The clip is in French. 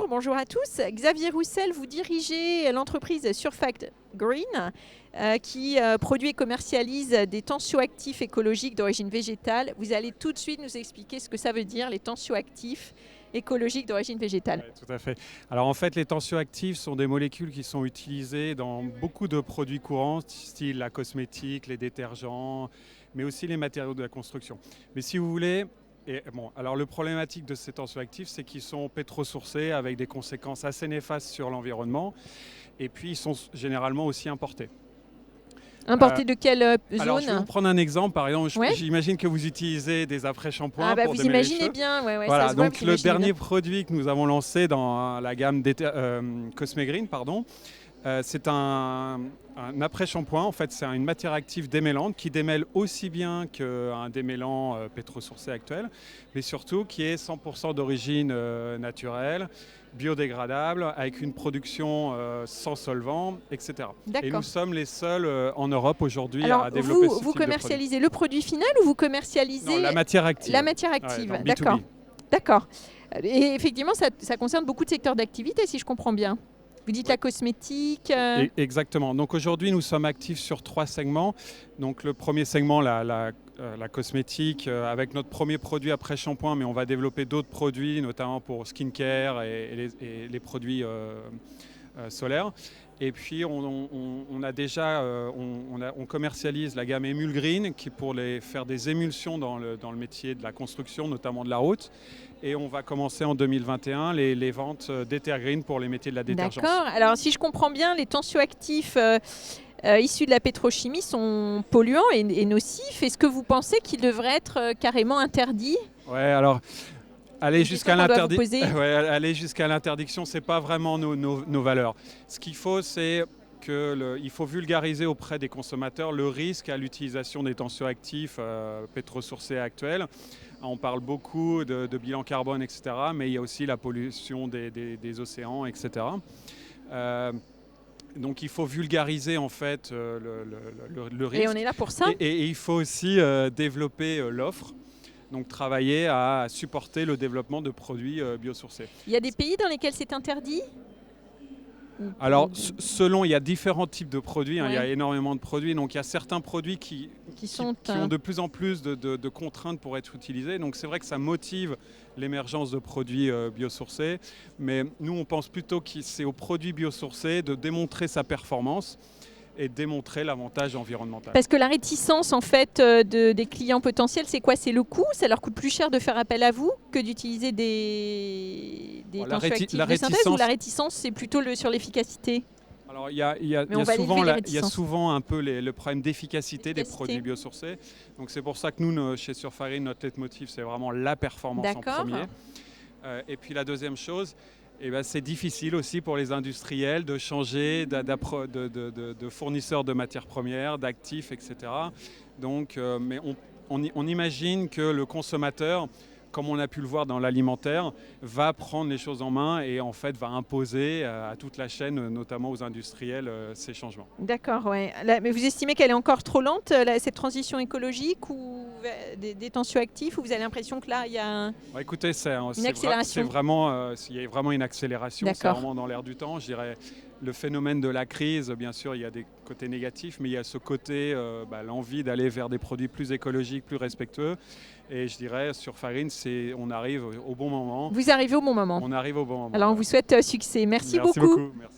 bonjour à tous. Xavier Roussel, vous dirigez l'entreprise Surfact Green qui produit et commercialise des tensioactifs écologiques d'origine végétale. Vous allez tout de suite nous expliquer ce que ça veut dire, les tensioactifs écologiques d'origine végétale. Oui, tout à fait. Alors en fait, les tensioactifs sont des molécules qui sont utilisées dans beaucoup de produits courants, style la cosmétique, les détergents, mais aussi les matériaux de la construction. Mais si vous voulez, alors le problématique de ces tensioactifs, c'est qu'ils sont pétrosourcés avec des conséquences assez néfastes sur l'environnement, et puis ils sont généralement aussi importés. Importé de quelle zone? Alors, je vais vous prendre un exemple. Par exemple, Ouais. j'imagine que vous utilisez des après-shampoings pour vous démêler les imaginez cheveux. bien, Voilà, ça se voit, donc vous le imaginez dernier bien. produit que nous avons lancé dans la gamme Cosmegreen, c'est un après-shampoing. En fait, c'est une matière active démêlante qui démêle aussi bien qu'un démêlant pétrosourcé actuel, mais surtout qui est 100% d'origine naturelle, biodégradable, avec une production sans solvant, etc. Et nous sommes les seuls en Europe aujourd'hui à développer ce type vous de produit. commercialisez le produit final ou vous commercialisez Non, la matière active. La matière active, Ouais, d'accord. B2B. D'accord. Et effectivement, ça concerne beaucoup de secteurs d'activité, si je comprends bien. Vous dites la cosmétique. Exactement. Donc aujourd'hui, nous sommes actifs sur 3 segments. Donc le premier segment, la cosmétique, avec notre premier produit après shampoing, mais on va développer d'autres produits, notamment pour skincare et les produits solaires. Et puis on commercialise la gamme Emulgreen qui est pour faire des émulsions dans le métier de la construction, notamment de la route. Et on va commencer en 2021 les ventes d'Ethergreen pour les métiers de la détergence. D'accord. Alors si je comprends bien, les tensioactifs issus de la pétrochimie sont polluants et nocifs. Est-ce que vous pensez qu'ils devraient être carrément interdits? Ouais, alors aller jusqu'à l'interdiction, ce n'est pas vraiment nos valeurs. Ce qu'il faut, c'est qu'il faut vulgariser auprès des consommateurs le risque à l'utilisation des tensioactifs pétrosourcés actuels. On parle beaucoup de bilan carbone, etc., mais il y a aussi la pollution des océans, etc. Donc il faut vulgariser en fait le risque. Et on est là pour ça. Et il faut aussi développer l'offre. Donc travailler à supporter le développement de produits biosourcés. Il y a des pays dans lesquels c'est interdit? Alors, il y a différents types de produits, il y a énormément de produits. Donc, il y a certains produits qui ont de plus en plus de contraintes pour être utilisés. Donc, c'est vrai que ça motive l'émergence de produits biosourcés. Mais nous, on pense plutôt que c'est aux produits biosourcés de démontrer sa performance et démontrer l'avantage environnemental. Parce que la réticence en fait des clients potentiels, c'est quoi? C'est le coût? Ça leur coûte plus cher de faire appel à vous que d'utiliser des tensioactifs de synthèse, ou la réticence c'est plutôt sur l'efficacité? Alors il y a souvent un peu le problème d'efficacité des produits biosourcés. Donc c'est pour ça que nous, chez Surfact Green, notre leitmotiv, c'est vraiment la performance en premier. Et puis la deuxième chose, c'est difficile aussi pour les industriels de changer de fournisseurs de matières premières, d'actifs, etc. Donc, mais on imagine que le consommateur, comme on a pu le voir dans l'alimentaire, va prendre les choses en main et en fait va imposer à toute la chaîne, notamment aux industriels, ces changements. D'accord, ouais. Mais vous estimez qu'elle est encore trop lente, cette transition écologique ou des tensioactifs, ou vous avez l'impression que là il y a écoutez, une accélération? Il y a vraiment une accélération, c'est vraiment dans l'air du temps. Je dirais le phénomène de la crise, bien sûr, il y a des côtés négatifs, mais il y a ce côté, l'envie d'aller vers des produits plus écologiques, plus respectueux. Et je dirais, sur Farine, on arrive au bon moment. Vous arrivez au bon moment. On arrive au bon moment. Alors on vous souhaite succès. Merci beaucoup. Merci.